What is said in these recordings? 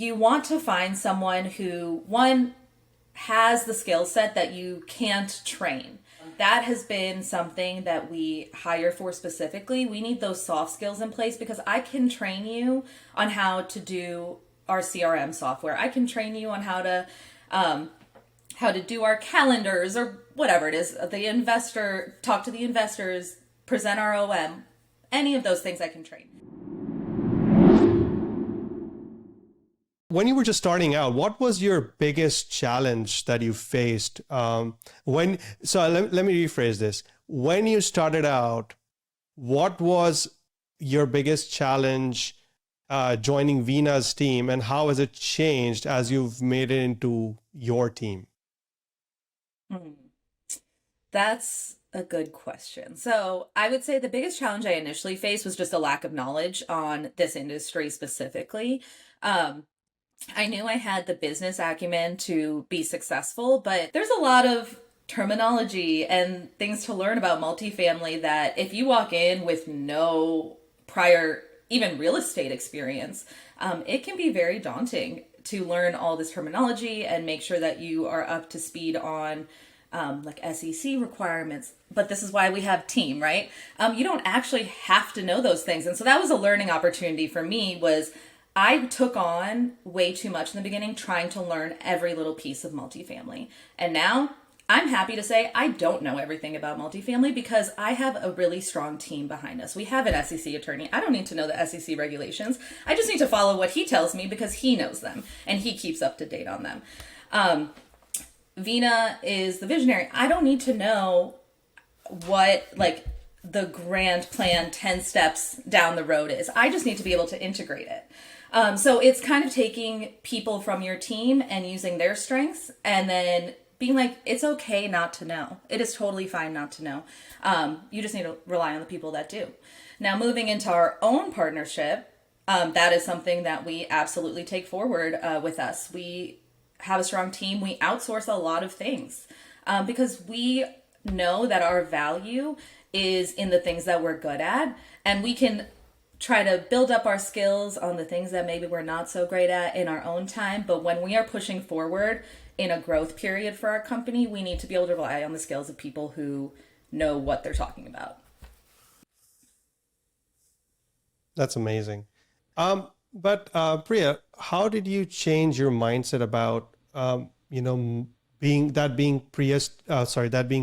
you want to find someone who, one, has the skill set that you can't train. That has been something that we hire for specifically. We need those soft skills in place because I can train you on how to do our CRM software. I can train you on how to do our calendars or whatever it is. The investor, talk to the investors, present our OM. Any of those things I can train. When you were just starting out, what was your biggest challenge that you faced? Let me rephrase this. When you started out, what was your biggest challenge joining Veena's team, and how has it changed as you've made it into your team? That's a good question. So I would say the biggest challenge I initially faced was just a lack of knowledge on this industry specifically. I knew I had the business acumen to be successful, but there's a lot of terminology and things to learn about multifamily that if you walk in with no prior, even real estate experience, it can be very daunting to learn all this terminology and make sure that you are up to speed on like SEC requirements. But this is why we have team, right? You don't actually have to know those things. And so that was a learning opportunity for me. Was I took on way too much in the beginning, trying to learn every little piece of multifamily. And now I'm happy to say I don't know everything about multifamily because I have a really strong team behind us. We have an SEC attorney. I don't need to know the SEC regulations. I just need to follow what he tells me because he knows them and he keeps up to date on them. Veena is the visionary. I don't need to know what like the grand plan 10 steps down the road is. I just need to be able to integrate it. So it's kind of taking people from your team and using their strengths and then being like, it's okay not to know. It is totally fine not to know. You just need to rely on the people that do. Now, moving into our own partnership, that is something that we absolutely take forward with us. We have a strong team. We outsource a lot of things because we know that our value is in the things that we're good at, and we can try to build up our skills on the things that maybe we're not so great at in our own time. But when we are pushing forward in a growth period for our company, we need to be able to rely on the skills of people who know what they're talking about. That's amazing. But Priya, how did you change your mindset about, being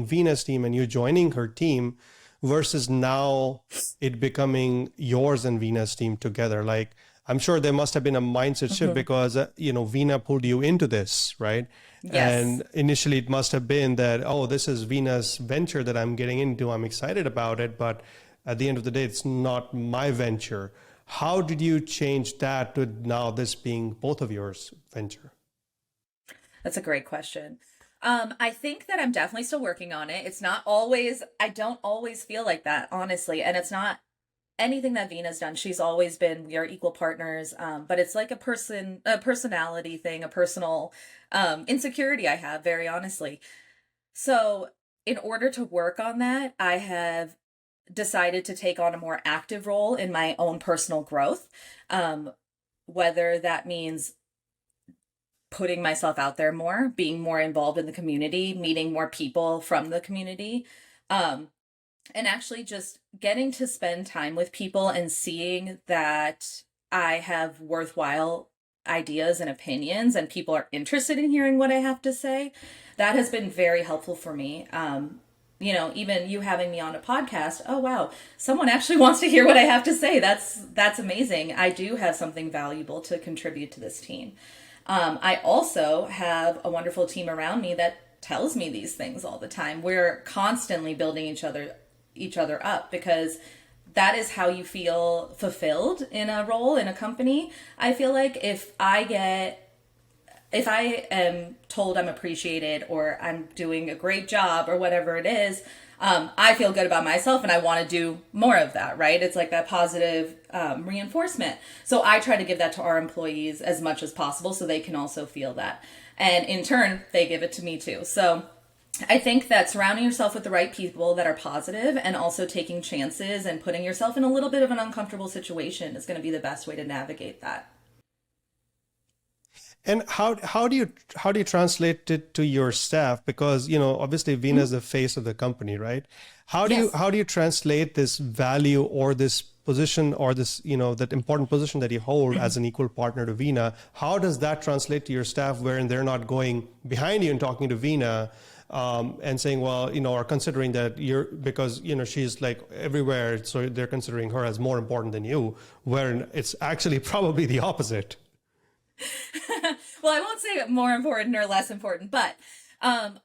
Veena's team and you joining her team versus now it becoming yours and Veena's team together? Like, I'm sure there must have been a mindset shift because, Veena pulled you into this, right? Yes. And initially it must have been that, oh, this is Veena's venture that I'm getting into. I'm excited about it. But at the end of the day, it's not my venture. How did you change that to now this being both of yours venture? That's a great question. I think that I'm definitely still working on it. It's not always, I don't always feel like that, honestly. And it's not anything that Veena's done. She's always been, we are equal partners. But it's like a personality thing, a personal insecurity I have, very honestly. So in order to work on that, I have decided to take on a more active role in my own personal growth. Whether that means putting myself out there more, being more involved in the community, meeting more people from the community, and actually just getting to spend time with people and seeing that I have worthwhile ideas and opinions and people are interested in hearing what I have to say. That has been very helpful for me. Even you having me on a podcast, oh, wow, someone actually wants to hear what I have to say. That's amazing. I do have something valuable to contribute to this team. I also have a wonderful team around me that tells me these things all the time. We're constantly building each other up because that is how you feel fulfilled in a role in a company. I feel like if I am told I'm appreciated or I'm doing a great job or whatever it is, I feel good about myself and I want to do more of that, right? It's like that positive reinforcement. So I try to give that to our employees as much as possible so they can also feel that. And in turn, they give it to me too. So I think that surrounding yourself with the right people that are positive and also taking chances and putting yourself in a little bit of an uncomfortable situation is going to be the best way to navigate that. And how do you translate it to your staff? Because, obviously Veena is Mhm. the face of the company, right? How do you Yes. how do you translate this value or this position or this, that important position that you hold as an equal partner to Veena? How does that translate to your staff wherein they're not going behind you and talking to Veena and saying, well, or considering that because, she's like everywhere, so they're considering her as more important than you, wherein it's actually probably the opposite. Well, I won't say more important or less important, but um,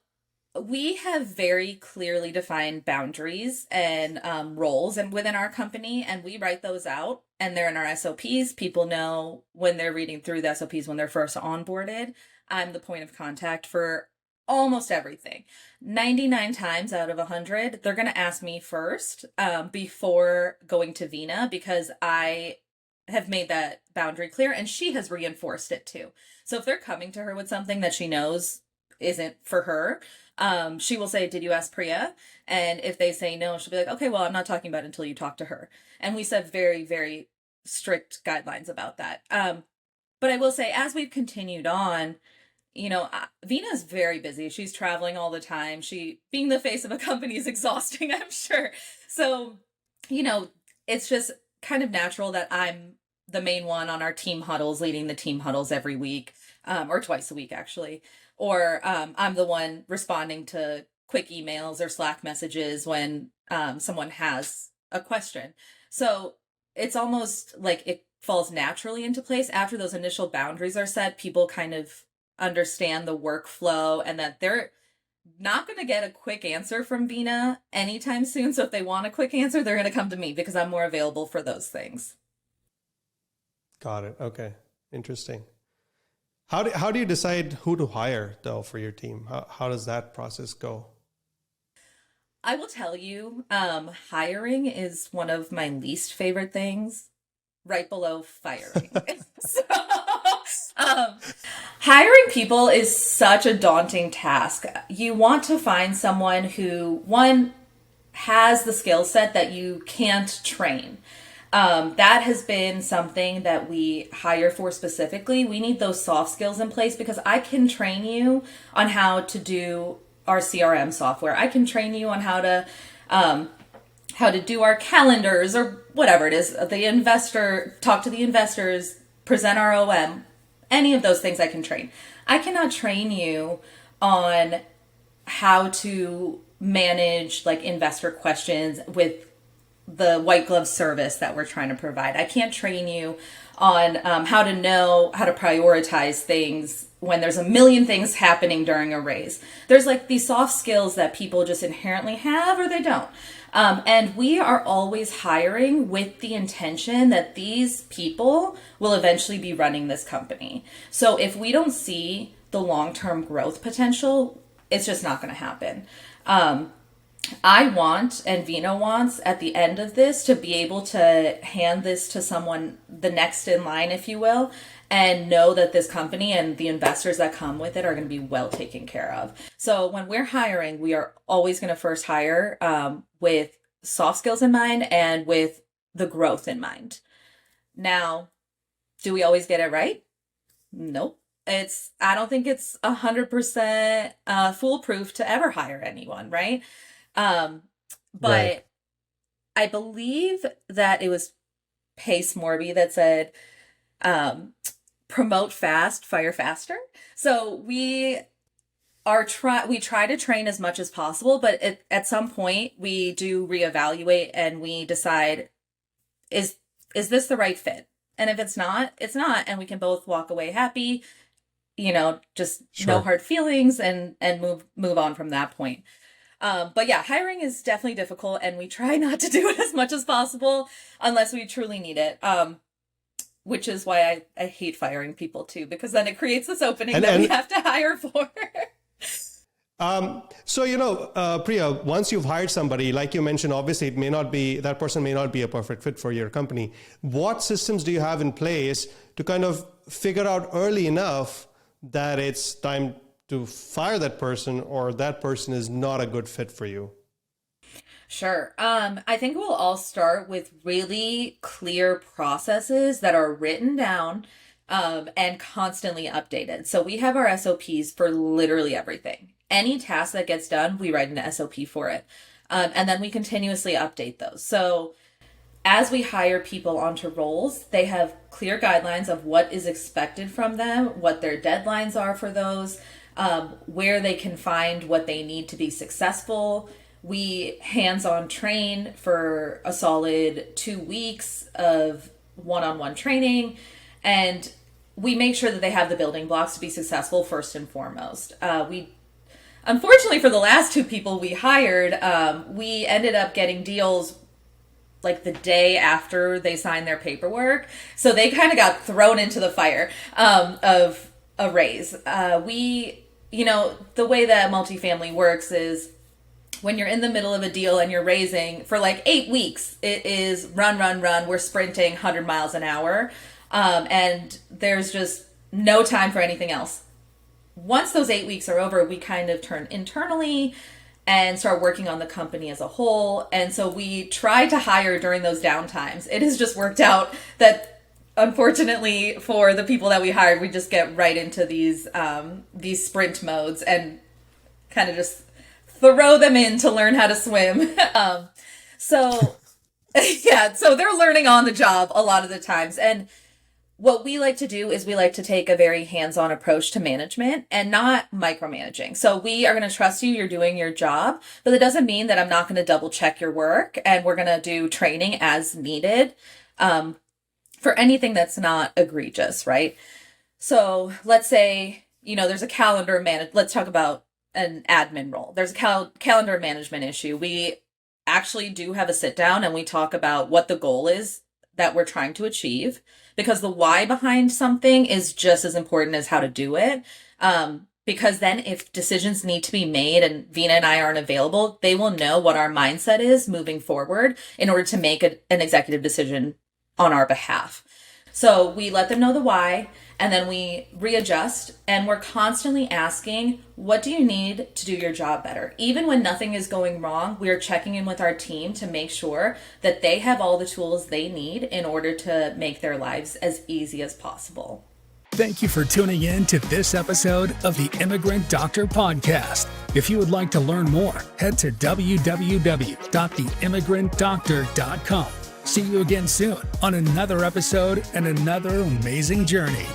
we have very clearly defined boundaries and roles and within our company, and we write those out, and they're in our SOPs. People know when they're reading through the SOPs when they're first onboarded. I'm the point of contact for almost everything. 99 times out of 100, they're going to ask me first before going to Vina because I have made that boundary clear and she has reinforced it too. So if they're coming to her with something that she knows isn't for her, she will say, "Did you ask Priya?" And if they say no, she'll be like, "Okay, well, I'm not talking about it until you talk to her." And we set very, very strict guidelines about that. But I will say, as we've continued on, Vina's very busy. She's traveling all the time. She, being the face of a company, is exhausting, I'm sure. So, you know, it's just kind of natural that I'm the main one on our team huddles, leading the team huddles every week, or twice a week, actually. Or I'm the one responding to quick emails or Slack messages when someone has a question. So it's almost like it falls naturally into place after those initial boundaries are set. People kind of understand the workflow and that they're not going to get a quick answer from Vina anytime soon. So if they want a quick answer, they're going to come to me because I'm more available for those things. Got it. Okay. Interesting. How do you decide who to hire though for your team? How does that process go? I will tell you, hiring is one of my least favorite things, right below firing. So, um, hiring people is such a daunting task. You want to find someone who, one, has the skill set that you can't train. That has been something that we hire for specifically. We need those soft skills in place because I can train you on how to do our CRM software. I can train you on how to do our calendars or whatever it is. The investor, talk to the investors, present our OM. Any of those things I can train. I cannot train you on how to manage like investor questions with the white glove service that we're trying to provide. I can't train you on how to know how to prioritize things when there's a million things happening during a raise. There's like these soft skills that people just inherently have or they don't. And we are always hiring with the intention that these people will eventually be running this company. So if we don't see the long term growth potential, it's just not going to happen. I want, and Vino wants, at the end of this to be able to hand this to someone, the next in line, if you will, and know that this company and the investors that come with it are going to be well taken care of. So when we're hiring, we are always going to first hire with soft skills in mind and with the growth in mind. Now, do we always get it right? Nope. I don't think it's 100% foolproof to ever hire anyone, right? Um, Right. but I believe that it was Pace Morby that said, um, promote fast, fire faster. So we try to train as much as possible, but at some point we do reevaluate and we decide is is this the right fit? And if it's not, it's not, and we can both walk away happy, just no Sure. hard feelings and move on from that point. But yeah, hiring is definitely difficult, and we try not to do it as much as possible unless we truly need it. Which is why I hate firing people too, because then it creates this opening And that we and have to hire for. so Priya, once you've hired somebody, like you mentioned, obviously that person may not be a perfect fit for your company. What systems do you have in place to kind of figure out early enough that it's time to fire that person or that person is not a good fit for you? Sure. I think we'll all start with really clear processes that are written down and constantly updated. So we have our SOPs for literally everything. Any task that gets done, we write an SOP for it. And then we continuously update those. So as we hire people onto roles, they have clear guidelines of what is expected from them, what their deadlines are for those, where they can find what they need to be successful. We hands-on train for a solid 2 weeks of one-on-one training, and we make sure that they have the building blocks to be successful first and foremost. Unfortunately, for the last 2 people we hired, we ended up getting deals like the day after they signed their paperwork. So they kind of got thrown into the fire of a raise. The way that multifamily works is when you're in the middle of a deal and you're raising for like 8 weeks, it is run, run, run. We're sprinting 100 miles an hour. And there's just no time for anything else. Once those 8 weeks are over, we kind of turn internally and start working on the company as a whole. And so we try to hire during those downtimes. It has just worked out that, unfortunately, for the people that we hired, we just get right into these sprint modes and kind of just throw them in to learn how to swim. So they're learning on the job a lot of the times. And what we like to do is we like to take a very hands-on approach to management and not micromanaging. So we are going to trust you, you're doing your job, but that doesn't mean that I'm not going to double check your work, and we're going to do training as needed for anything that's not egregious, right? So let's say, there's a calendar let's talk about an admin role. There's a calendar management issue. We actually do have a sit down and we talk about what the goal is that we're trying to achieve, because the why behind something is just as important as how to do it. Because then if decisions need to be made and Vina and I aren't available, they will know what our mindset is moving forward in order to make an executive decision on our behalf. So we let them know the why, and then we readjust, and we're constantly asking, what do you need to do your job better? Even when nothing is going wrong, we are checking in with our team to make sure that they have all the tools they need in order to make their lives as easy as possible. Thank you for tuning in to this episode of the Immigrant Doctor Podcast. If you would like to learn more, head to www.theimmigrantdoctor.com. See you again soon on another episode and another amazing journey.